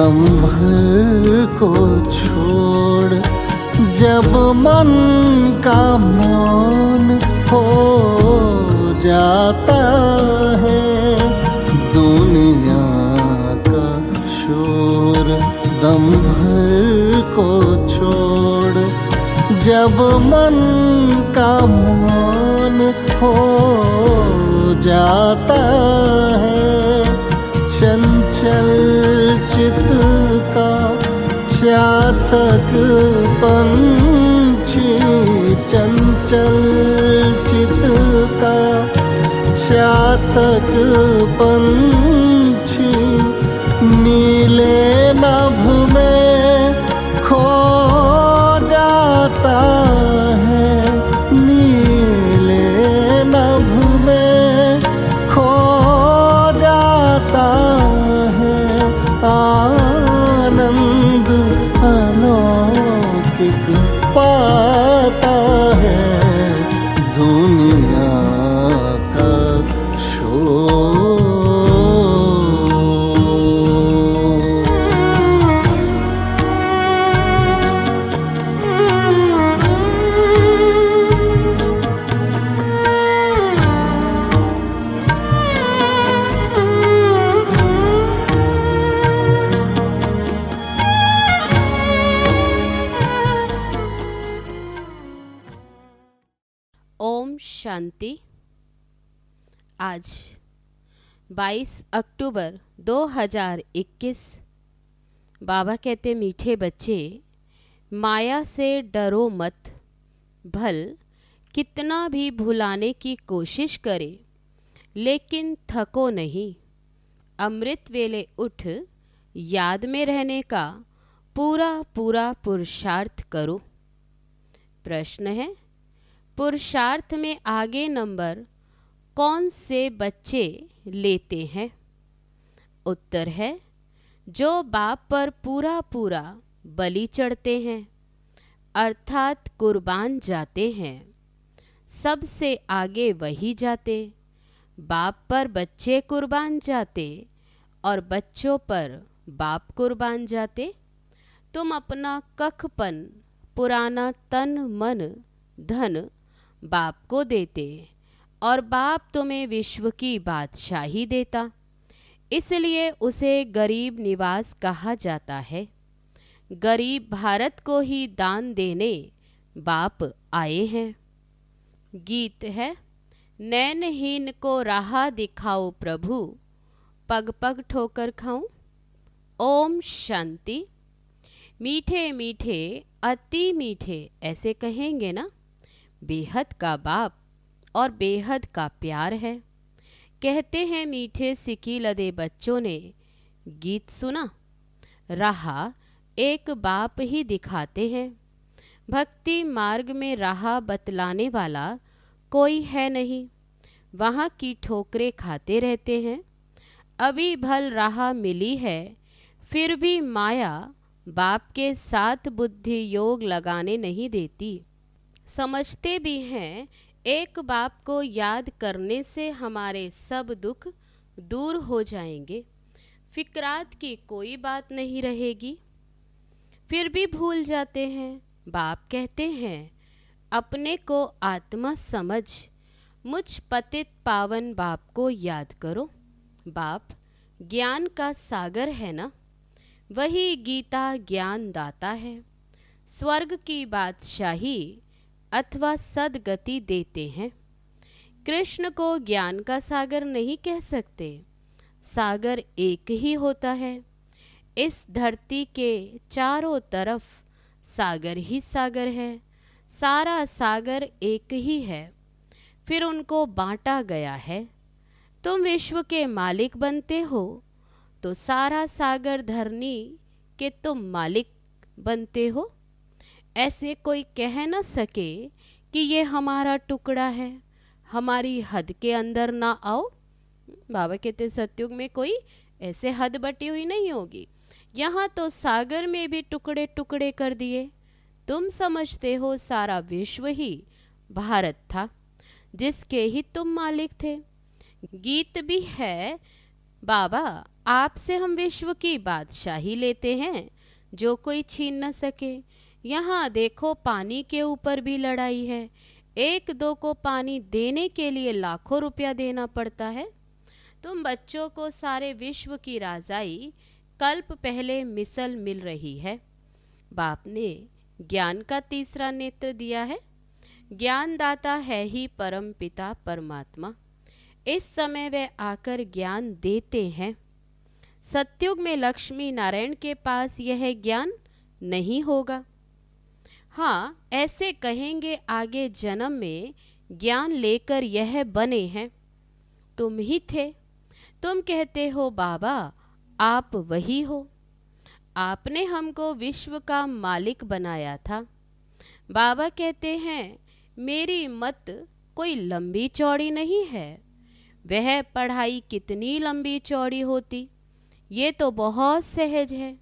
दम भर को छोड़ जब मन का मौन हो जाता है, दुनिया का शोर दम भर को छोड़ जब मन का मौन हो जाता है, चंचल चित का चातक पंछी, चंचल चित का चातक पंछी नीले नभ में खो जाता है, नीले नभ में खो जाता है, आनंद अलौकिक पाता है दुनिया का शोर। ओम शांति। आज 22 अक्टूबर 2021। बाबा कहते मीठे बच्चे, माया से डरो मत। भल कितना भी भुलाने की कोशिश करे, लेकिन थको नहीं। अमृत वेले उठ याद में रहने का पूरा पूरा पुरुषार्थ करो। प्रश्न है, पुरुषार्थ में आगे नंबर कौन से बच्चे लेते हैं? उत्तर है, जो बाप पर पूरा पूरा बलि चढ़ते हैं, अर्थात कुर्बान जाते हैं। सबसे आगे वही जाते। बाप पर बच्चे कुर्बान जाते और बच्चों पर बाप कुर्बान जाते। तुम अपना कखपन, पुराना तन मन धन बाप को देते और बाप तुम्हें विश्व की बादशाही देता। इसलिए उसे गरीब निवास कहा जाता है। गरीब भारत को ही दान देने बाप आए हैं। गीत है, नैनहीन को राह दिखाओ प्रभु, पग पग ठोकर खाऊं। ओम शांति। मीठे मीठे अति मीठे ऐसे कहेंगे ना। बेहद का बाप और बेहद का प्यार है। कहते हैं मीठे सिकी लदे बच्चों ने गीत सुना। राह एक बाप ही दिखाते हैं। भक्ति मार्ग में राह बतलाने वाला कोई है नहीं। वहाँ की ठोकरें खाते रहते हैं। अभी भल राह मिली है, फिर भी माया बाप के साथ बुद्धि योग लगाने नहीं देती। समझते भी हैं एक बाप को याद करने से हमारे सब दुख दूर हो जाएंगे, फिक्रात की कोई बात नहीं रहेगी। फिर भी भूल जाते हैं। बाप कहते हैं, अपने को आत्मा समझ मुझ पतित पावन बाप को याद करो। बाप ज्ञान का सागर है ना, वही गीता ज्ञान दाता है। स्वर्ग की बादशाही अथवा सदगति देते हैं। कृष्ण को ज्ञान का सागर नहीं कह सकते। सागर एक ही होता है। इस धरती के चारों तरफ सागर ही सागर है। सारा सागर एक ही है, फिर उनको बांटा गया है। तुम विश्व के मालिक बनते हो तो सारा सागर धरनी के तुम मालिक बनते हो। ऐसे कोई कह न सके कि ये हमारा टुकड़ा है, हमारी हद के अंदर ना आओ। बाबा कहते सतयुग में कोई ऐसे हद बटी हुई नहीं होगी। यहाँ तो सागर में भी टुकड़े टुकड़े कर दिए। तुम समझते हो सारा विश्व ही भारत था, जिसके ही तुम मालिक थे। गीत भी है, बाबा, आपसे हम विश्व की बादशाही लेते हैं, जो कोई छीन न सके। यहाँ देखो, पानी के ऊपर भी लड़ाई है। एक दो को पानी देने के लिए लाखों रुपया देना पड़ता है। तुम बच्चों को सारे विश्व की राजाई कल्प पहले मिसल मिल रही है। बाप ने ज्ञान का तीसरा नेत्र दिया है। ज्ञानदाता है ही परम पिता परमात्मा। इस समय वे आकर ज्ञान देते हैं। सतयुग में लक्ष्मी नारायण के पास यह ज्ञान नहीं होगा। हाँ, ऐसे कहेंगे आगे जन्म में ज्ञान लेकर यह बने हैं। तुम ही थे। तुम कहते हो बाबा, आप वही हो। आपने हमको विश्व का मालिक बनाया था। बाबा कहते हैं, मेरी मत कोई लंबी चौड़ी नहीं है। वह पढ़ाई कितनी लंबी चौड़ी होती, ये तो बहुत सहज है।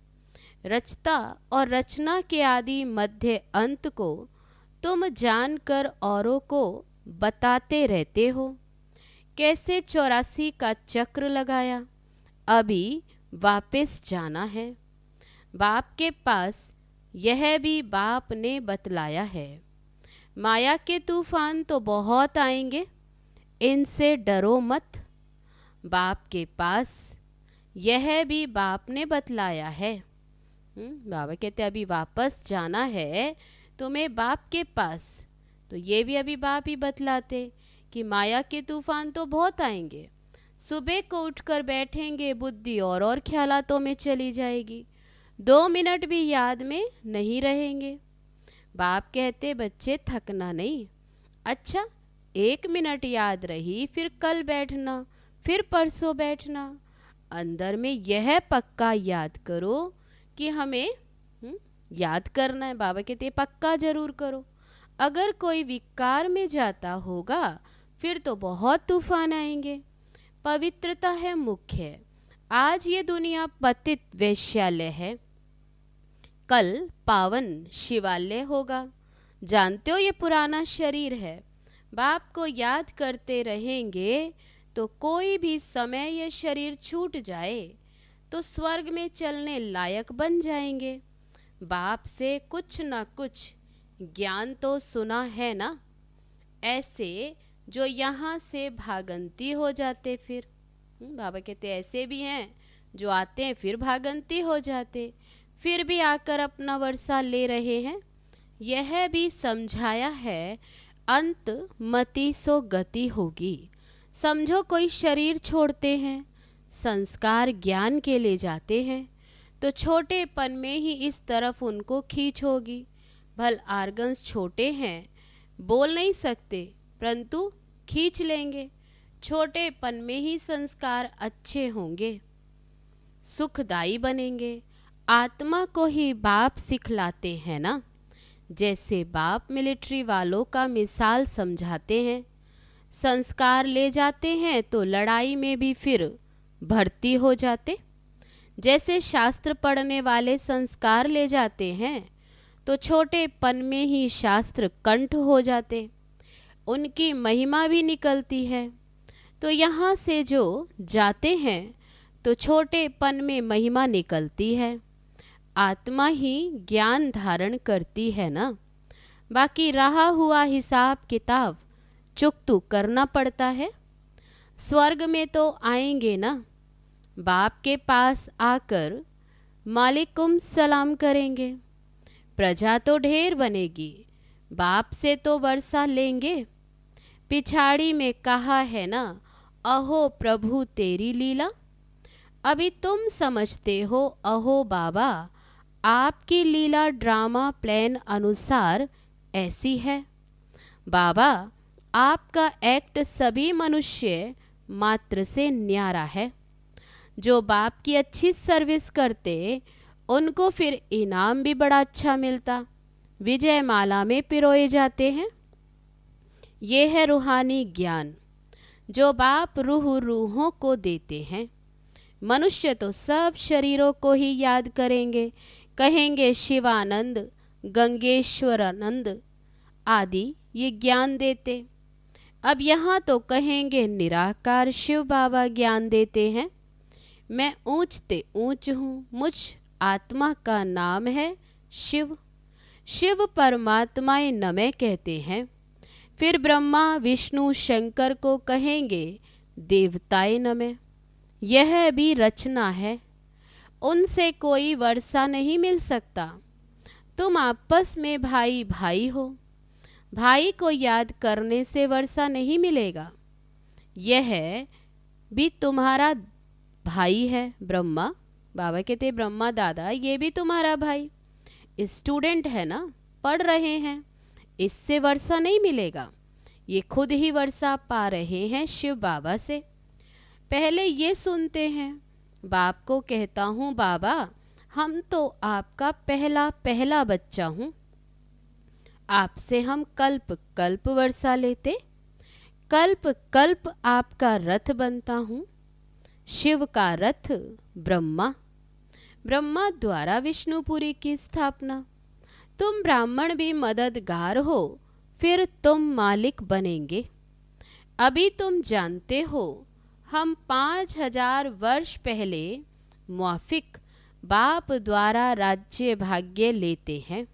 रचता और रचना के आदि मध्य अंत को तुम जानकर औरों को बताते रहते हो। कैसे 84 का चक्र लगाया, अभी वापस जाना है। बाप के पास यह भी बाप ने बतलाया है। माया के तूफान तो बहुत आएंगे, इनसे डरो मत। बाप के पास यह भी बाप ने बतलाया है। बाबा कहते अभी वापस जाना है तुम्हें बाप के पास। तो ये भी अभी बाप ही बतलाते कि माया के तूफान तो बहुत आएंगे। सुबह को उठकर बैठेंगे, बुद्धि और ख्यालातों में चली जाएगी। 2 मिनट भी याद में नहीं रहेंगे। बाप कहते बच्चे थकना नहीं। अच्छा, 1 मिनट याद रही, फिर कल बैठना, फिर परसों बैठना। अंदर में यह पक्का याद करो कि हमें याद करना है। बाबा कहते पक्का जरूर करो। अगर कोई विकार में जाता होगा फिर तो बहुत तूफान आएंगे। पवित्रता है मुख्य। आज ये दुनिया पतित वैश्यालय है, कल पावन शिवालय होगा। जानते हो ये पुराना शरीर है। बाप को याद करते रहेंगे तो कोई भी समय ये शरीर छूट जाए तो स्वर्ग में चलने लायक बन जाएंगे। बाप से कुछ ना कुछ ज्ञान तो सुना है ना। ऐसे जो यहाँ से भागंती हो जाते फिर बाबा कहते ऐसे भी हैं जो आते हैं फिर भागंती हो जाते, फिर भी आकर अपना वर्षा ले रहे हैं। यह भी समझाया है, अंत मति सो गति होगी। समझो कोई शरीर छोड़ते हैं, संस्कार ज्ञान के ले जाते हैं, तो छोटेपन में ही इस तरफ उनको खींच होगी। भल आर्गन्स छोटे हैं, बोल नहीं सकते, परंतु खींच लेंगे। छोटेपन में ही संस्कार अच्छे होंगे, सुखदायी बनेंगे। आत्मा को ही बाप सिखलाते हैं ना। जैसे बाप मिलिट्री वालों का मिसाल समझाते हैं। संस्कार ले जाते हैं तो लड़ाई में भी फिर भर्ती हो जाते। जैसे शास्त्र पढ़ने वाले संस्कार ले जाते हैं तो छोटेपन में ही शास्त्र कंठ हो जाते, उनकी महिमा भी निकलती है। तो यहाँ से जो जाते हैं तो छोटेपन में महिमा निकलती है। आत्मा ही ज्ञान धारण करती है ना। बाकी रहा हुआ हिसाब किताब चुकतू करना पड़ता है। स्वर्ग में तो आएंगे ना, बाप के पास आकर मालिकुम सलाम करेंगे। प्रजा तो ढेर बनेगी, बाप से तो वर्षा लेंगे। पिछाड़ी में कहा है ना, अहो प्रभु तेरी लीला। अभी तुम समझते हो अहो बाबा, आपकी लीला ड्रामा प्लान अनुसार ऐसी है। बाबा, आपका एक्ट सभी मनुष्य मात्र से न्यारा है। जो बाप की अच्छी सर्विस करते उनको फिर इनाम भी बड़ा अच्छा मिलता, विजय माला में पिरोए जाते हैं। ये है रूहानी ज्ञान जो बाप रूहों को देते हैं। मनुष्य तो सब शरीरों को ही याद करेंगे, कहेंगे शिवानंद, गंगेश्वरानंद आदि ये ज्ञान देते। अब यहाँ तो कहेंगे निराकार शिव बाबा ज्ञान देते हैं। मैं ऊंचते ऊंच हूँ, मुझ आत्मा का नाम है शिव। शिव परमात्माए नमः कहते हैं। फिर ब्रह्मा विष्णु शंकर को कहेंगे देवताए नमः। यह भी रचना है, उनसे कोई वर्षा नहीं मिल सकता। तुम आपस में भाई भाई हो, भाई को याद करने से वर्षा नहीं मिलेगा। यह भी तुम्हारा भाई है ब्रह्मा। बाबा कहते ब्रह्मा दादा ये भी तुम्हारा भाई, स्टूडेंट है ना, पढ़ रहे हैं, इससे वर्षा नहीं मिलेगा। ये खुद ही वर्षा पा रहे हैं शिव बाबा से। पहले ये सुनते हैं। बाप को कहता हूँ बाबा हम तो आपका पहला पहला बच्चा हूँ, आपसे हम कल्प कल्प वर्षा लेते, कल्प कल्प आपका रथ बनता हूँ। शिव का रथ ब्रह्मा, ब्रह्मा द्वारा विष्णुपुरी की स्थापना। तुम ब्राह्मण भी मददगार हो, फिर तुम मालिक बनेंगे। अभी तुम जानते हो हम 5000 वर्ष पहले मुआफिक बाप द्वारा राज्य भाग्य लेते हैं।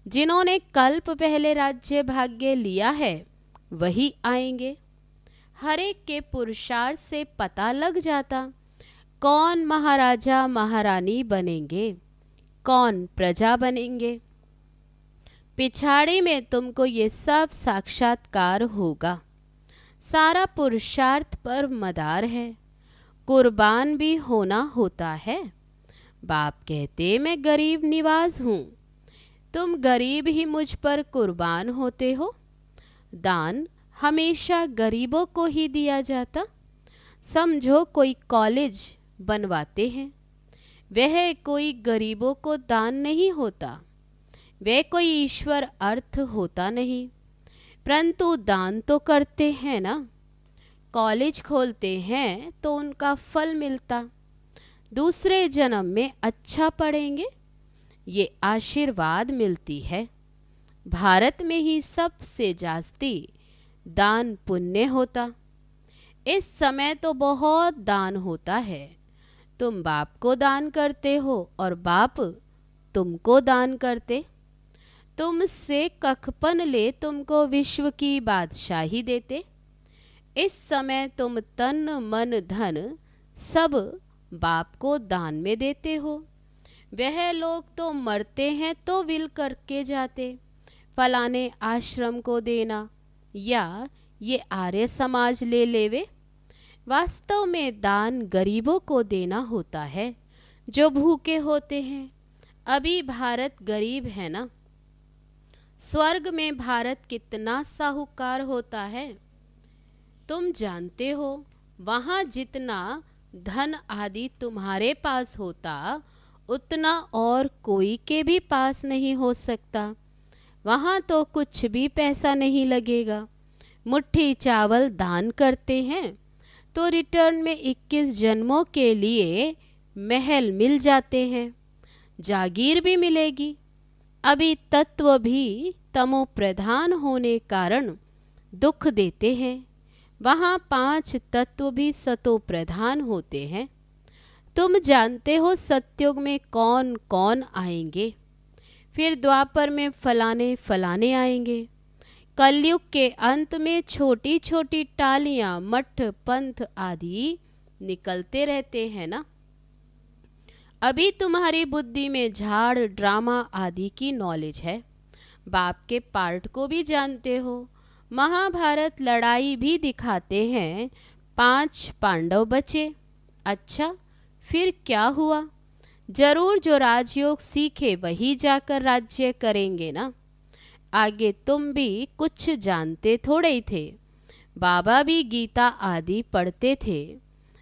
जिन्होंने कल्प पहले राज्य भाग्य लिया है वही आएंगे। हर एक के पुरुषार्थ से पता लग जाता कौन महाराजा महारानी बनेंगे, कौन प्रजा बनेंगे। पिछाड़ी में तुमको ये सब साक्षात्कार होगा। सारा पुरुषार्थ पर मदार है, कुर्बान भी होना होता है। बाप कहते मैं गरीब निवाज हूँ, तुम गरीब ही मुझ पर कुर्बान होते हो। दान हमेशा गरीबों को ही दिया जाता। समझो कोई कॉलेज बनवाते हैं, वह कोई गरीबों को दान नहीं होता, वह कोई ईश्वर अर्थ होता नहीं, परंतु दान तो करते हैं ना। कॉलेज खोलते हैं तो उनका फल मिलता, दूसरे जन्म में अच्छा पढ़ेंगे, ये आशीर्वाद मिलती है। भारत में ही सबसे जास्ती दान पुण्य होता। इस समय तो बहुत दान होता है। तुम बाप को दान करते हो और बाप तुमको दान करते। तुमसे कखपन ले तुमको विश्व की बादशाही देते। इस समय तुम तन मन धन सब बाप को दान में देते हो। वह लोग तो मरते हैं तो विल करके जाते, फलाने आश्रम को देना या ये आर्य समाज ले लेवे। वास्तव में दान गरीबों को देना होता है जो भूखे होते हैं। अभी भारत गरीब है ना, स्वर्ग में भारत कितना साहूकार होता है तुम जानते हो। वहाँ जितना धन आदि तुम्हारे पास होता उतना और कोई के भी पास नहीं हो सकता। वहाँ तो कुछ भी पैसा नहीं लगेगा। मुट्ठी चावल दान करते हैं तो रिटर्न में 21 जन्मों के लिए महल मिल जाते हैं, जागीर भी मिलेगी। अभी तत्व भी तमो प्रधान होने कारण दुख देते हैं। वहाँ 5 तत्व भी सतो प्रधान होते हैं। तुम जानते हो सतयुग में कौन कौन आएंगे, फिर द्वापर में फलाने फलाने आएंगे। कलयुग के अंत में छोटी छोटी टालियां मठ पंथ आदि निकलते रहते हैं ना। अभी तुम्हारी बुद्धि में झाड़ ड्रामा आदि की नॉलेज है, बाप के पार्ट को भी जानते हो। महाभारत लड़ाई भी दिखाते हैं, 5 पांडव बचे। अच्छा फिर क्या हुआ? जरूर जो राजयोग सीखे वही जाकर राज्य करेंगे ना। आगे तुम भी कुछ जानते थोड़े ही थे। बाबा भी गीता आदि पढ़ते थे,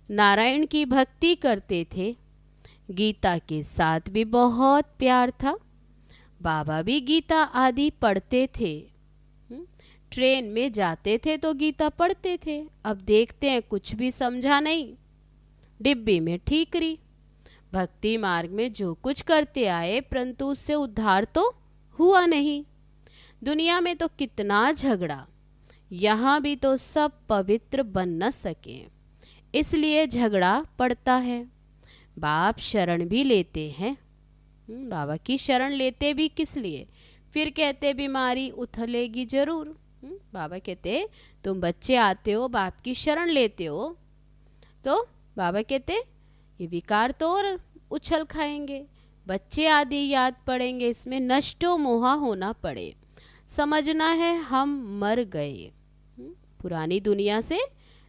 नारायण की भक्ति करते थे। गीता के साथ भी बहुत प्यार था। बाबा भी गीता आदि पढ़ते थे। ट्रेन में जाते थे तो गीता पढ़ते थे। अब देखते हैं कुछ भी समझा नहीं, डिब्बी में ठीकरी। भक्ति मार्ग में जो कुछ करते आए परंतु उससे उद्धार तो हुआ नहीं। दुनिया में तो कितना झगड़ा, यहाँ भी तो सब पवित्र बन न सके, इसलिए झगड़ा पड़ता है। बाप शरण भी लेते हैं। बाबा की शरण लेते भी किस लिए? फिर कहते बीमारी उथलेगी जरूर। बाबा कहते तुम बच्चे आते हो, बाप की शरण लेते हो, तो बाबा कहते ये विकार तो और उछल खाएंगे, बच्चे आदि याद पड़ेंगे, इसमें नष्टो मोहा होना पड़े। समझना है हम मर गए, पुरानी दुनिया से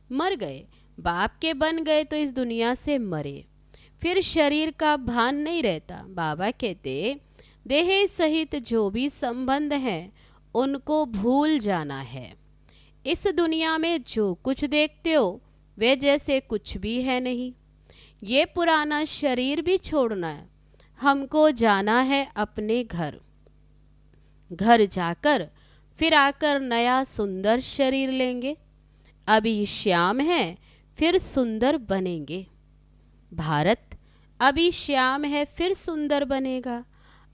मर गए, बाप के बन गए तो इस दुनिया से मरे, फिर शरीर का भान नहीं रहता। बाबा कहते देह सहित जो भी संबंध है उनको भूल जाना है। इस दुनिया में जो कुछ देखते हो वे जैसे कुछ भी है नहीं। ये पुराना शरीर भी छोड़ना है, हमको जाना है अपने घर। घर जाकर फिर आकर नया सुंदर शरीर लेंगे। अभी श्याम है फिर सुंदर बनेंगे। भारत अभी श्याम है फिर सुंदर बनेगा।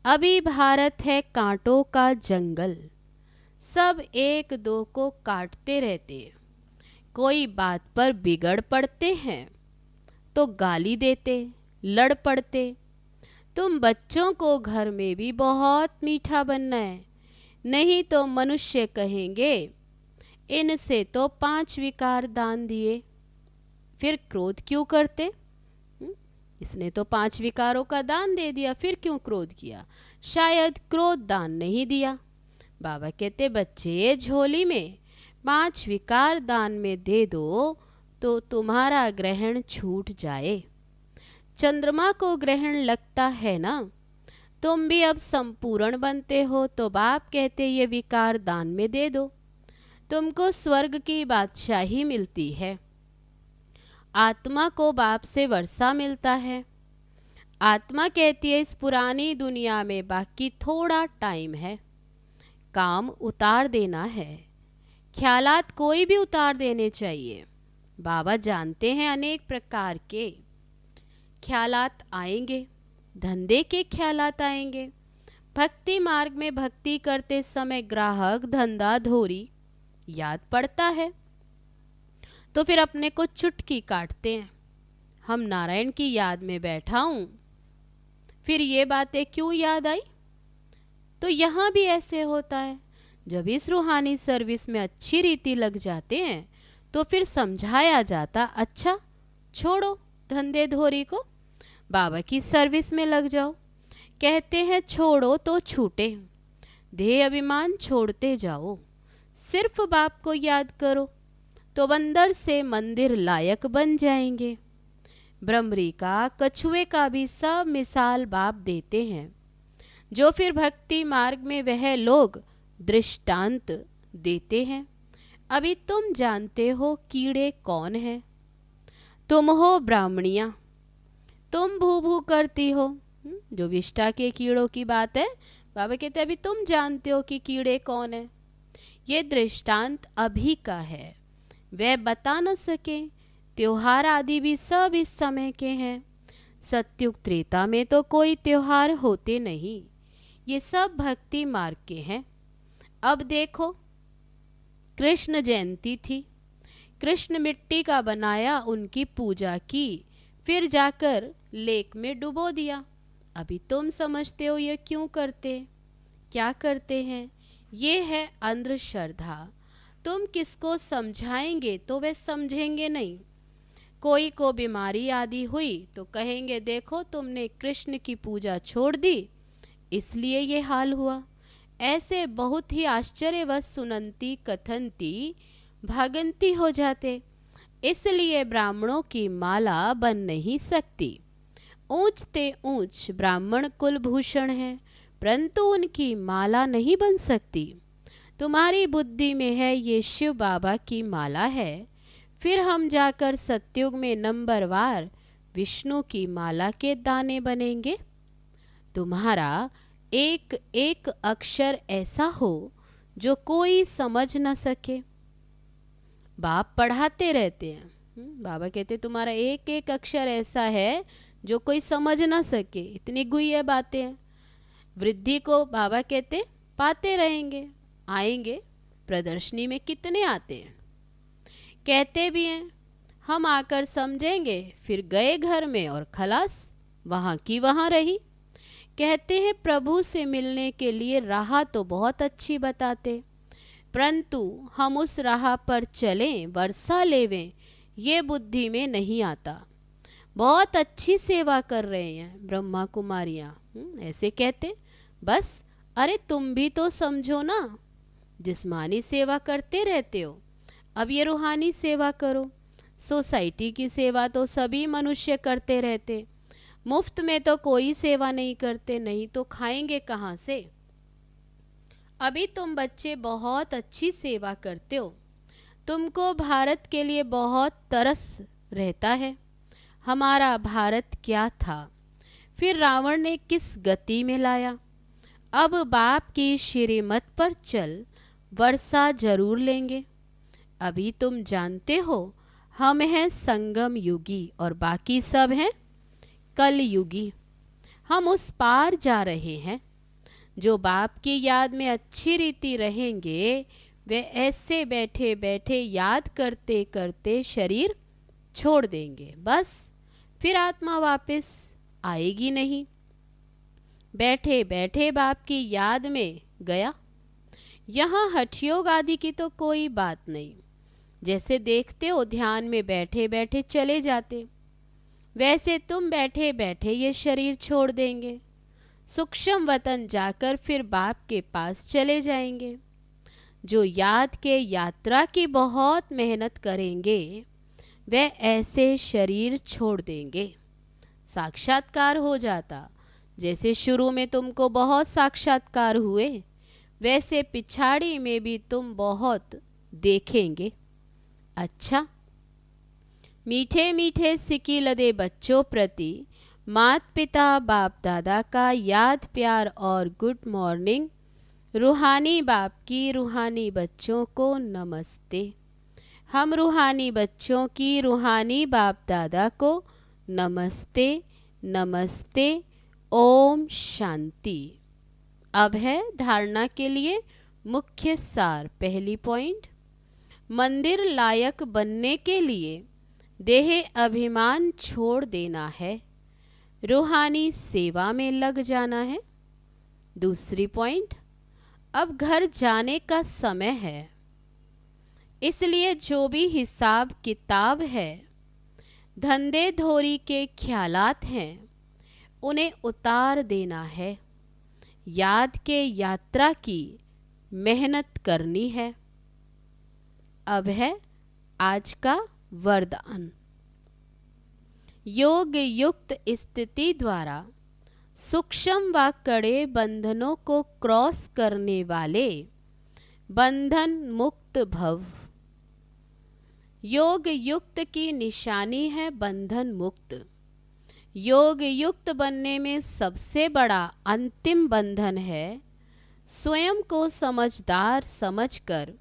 अभी भारत है कांटों का जंगल, सब एक दो को काटते रहते। कोई बात पर बिगड़ पड़ते हैं तो गाली देते, लड़ पड़ते। तुम बच्चों को घर में भी बहुत मीठा बनना है, नहीं तो मनुष्य कहेंगे इनसे तो 5 विकार दान दिए, फिर क्रोध क्यों करते? इसने तो 5 विकारों का दान दे दिया, फिर क्यों क्रोध किया? शायद क्रोध दान नहीं दिया। बाबा कहते बच्चे झोली में 5 विकार दान में दे दो तो तुम्हारा ग्रहण छूट जाए। चंद्रमा को ग्रहण लगता है ना, तुम भी अब संपूर्ण बनते हो तो बाप कहते ये विकार दान में दे दो, तुमको स्वर्ग की बादशाही मिलती है। आत्मा को बाप से वर्षा मिलता है। आत्मा कहती है इस पुरानी दुनिया में बाकी थोड़ा टाइम है, काम उतार देना है। ख्यालात कोई भी उतार देने चाहिए। बाबा जानते हैं अनेक प्रकार के ख्यालात आएंगे, धंधे के ख्यालात आएंगे। भक्ति मार्ग में भक्ति करते समय ग्राहक धंधा धोरी याद पड़ता है तो फिर अपने को चुटकी काटते हैं। हम नारायण की याद में बैठा हूँ, फिर ये बातें क्यों याद आई? तो यहाँ भी ऐसे होता है। जब इस रूहानी सर्विस में अच्छी रीति लग जाते हैं तो फिर समझाया जाता अच्छा छोड़ो धंधे धोरी को, बाबा की सर्विस में लग जाओ। कहते हैं छोड़ो तो छूटे, देह अभिमान छोड़ते जाओ, सिर्फ बाप को याद करो तो बंदर से मंदिर लायक बन जाएंगे। ब्रह्मरी का कछुए का भी सब मिसाल बाप देते हैं, जो फिर भक्ति मार्ग में वह लोग दृष्टांत देते हैं। अभी तुम जानते हो कीड़े कौन हैं? तुम हो ब्राह्मणियाँ, तुम भू भू करती हो। जो विष्ठा के कीड़ों की बात है, बाबा कहते अभी तुम जानते हो कि कीड़े कौन है। ये दृष्टांत अभी का है, वह बता न सके। त्योहार आदि भी सब इस समय के हैं। सत्युग त्रेता में तो कोई त्योहार होते नहीं, ये सब भक्ति मार्ग के हैं। अब देखो कृष्ण जयंती थी, कृष्ण मिट्टी का बनाया, उनकी पूजा की, फिर जाकर लेक में डुबो दिया। अभी तुम समझते हो ये क्यों करते, क्या करते हैं? ये है अंधश्रद्धा। तुम किसको समझाएंगे तो वे समझेंगे नहीं। कोई को बीमारी आदि हुई तो कहेंगे देखो तुमने कृष्ण की पूजा छोड़ दी इसलिए ये हाल हुआ। ऐसे बहुत ही आश्चर्यवश सुनंती कथनती भागंती हो जाते। इसलिए ब्राह्मणों की माला बन नहीं सकती। ऊंचते ऊंच ब्राह्मण कुलभूषण है, परंतु उनकी माला नहीं बन सकती। तुम्हारी बुद्धि में है ये शिव बाबा की माला है, फिर हम जाकर सत्युग में नंबरवार विष्णु की माला के दाने बनेंगे। तुम्हारा एक एक अक्षर ऐसा हो जो कोई समझ न सके। बाप पढ़ाते रहते हैं, बाबा कहते तुम्हारा एक एक अक्षर ऐसा है जो कोई समझ ना सके। इतनी गुह्य बातें हैं। वृद्धि को बाबा कहते पाते रहेंगे, आएंगे। प्रदर्शनी में कितने आते हैं, कहते भी हैं हम आकर समझेंगे, फिर गए घर में और खलास, वहाँ की वहाँ रही। कहते हैं प्रभु से मिलने के लिए राह तो बहुत अच्छी बताते, परंतु हम उस राह पर चलें, वर्षा लेवें, ये बुद्धि में नहीं आता। बहुत अच्छी सेवा कर रहे हैं ब्रह्मा कुमारियाँ, ऐसे कहते। बस अरे तुम भी तो समझो ना, जिस्मानी सेवा करते रहते हो, अब ये रूहानी सेवा करो। सोसाइटी की सेवा तो सभी मनुष्य करते रहते, मुफ्त में तो कोई सेवा नहीं करते, नहीं तो खाएंगे कहाँ से। अभी तुम बच्चे बहुत अच्छी सेवा करते हो, तुमको भारत के लिए बहुत तरस रहता है। हमारा भारत क्या था, फिर रावण ने किस गति में लाया। अब बाप की श्रीमत पर चल, वर्षा जरूर लेंगे। अभी तुम जानते हो हम हैं संगम युगी और बाकी सब हैं कल युगी। हम उस पार जा रहे हैं। जो बाप की याद में अच्छी रीति रहेंगे, वे ऐसे बैठे बैठे याद करते करते शरीर छोड़ देंगे, बस फिर आत्मा वापस आएगी नहीं। बैठे बैठे बाप की याद में गया। यहाँ हठयोग आदि की तो कोई बात नहीं। जैसे देखते हो ध्यान में बैठे बैठे चले जाते, वैसे तुम बैठे बैठे ये शरीर छोड़ देंगे। सूक्ष्म वतन जाकर फिर बाप के पास चले जाएंगे। जो याद के यात्रा की बहुत मेहनत करेंगे, वे ऐसे शरीर छोड़ देंगे। साक्षात्कार हो जाता। जैसे शुरू में तुमको बहुत साक्षात्कार हुए, वैसे पिछाड़ी में भी तुम बहुत देखेंगे। अच्छा, मीठे मीठे सिकी लदे बच्चों प्रति माता पिता बाप दादा का याद प्यार और गुड मॉर्निंग। रूहानी बाप की रूहानी बच्चों को नमस्ते। हम रूहानी बच्चों की रूहानी बाप दादा को नमस्ते नमस्ते। ओम शांति। अब है धारणा के लिए मुख्य सार। पहली पॉइंट, मंदिर लायक बनने के लिए देह अभिमान छोड़ देना है, रूहानी सेवा में लग जाना है। दूसरी पॉइंट, अब घर जाने का समय है, इसलिए जो भी हिसाब किताब है, धंधे धोरी के ख्यालात हैं, उन्हें उतार देना है। याद के यात्रा की मेहनत करनी है। अब है आज का वरदान। योग युक्त स्थिति द्वारा सूक्ष्म व कड़े बंधनों को क्रॉस करने वाले बंधन मुक्त भव। योग युक्त की निशानी है बंधन मुक्त। योग युक्त बनने में सबसे बड़ा अंतिम बंधन है स्वयं को समझदार समझकर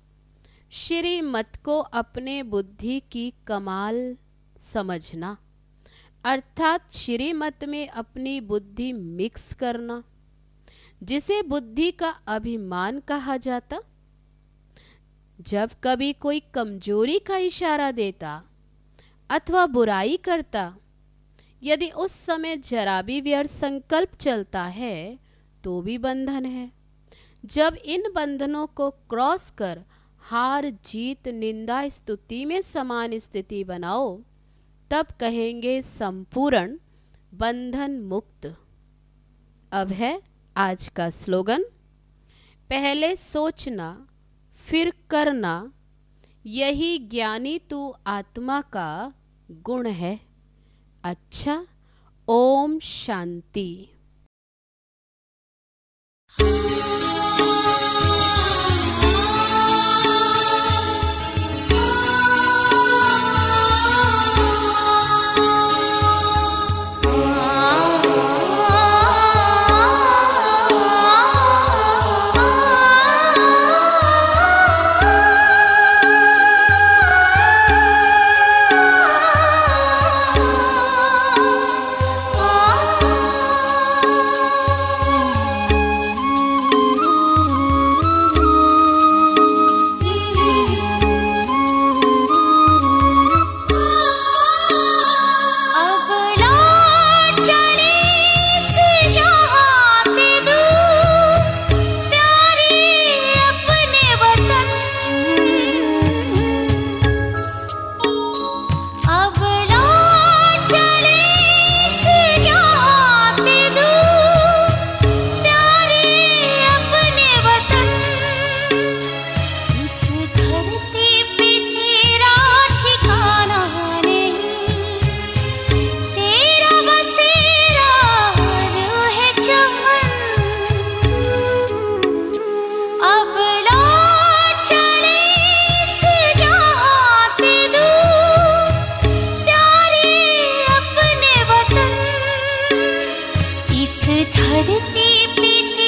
श्रीमत को अपने बुद्धि की कमाल समझना, अर्थात श्रीमत में अपनी बुद्धि मिक्स करना, जिसे बुद्धि का अभिमान कहा जाता। जब कभी कोई कमजोरी का इशारा देता अथवा बुराई करता, यदि उस समय जरा भी व्यर्थ संकल्प चलता है तो भी बंधन है। जब इन बंधनों को क्रॉस कर हार जीत निंदा स्तुति में समान स्थिति बनाओ, तब कहेंगे संपूर्ण बंधन मुक्त। अब है आज का स्लोगन। पहले सोचना फिर करना, यही ज्ञानी तू आत्मा का गुण है। अच्छा, ओम शांति। धरती पे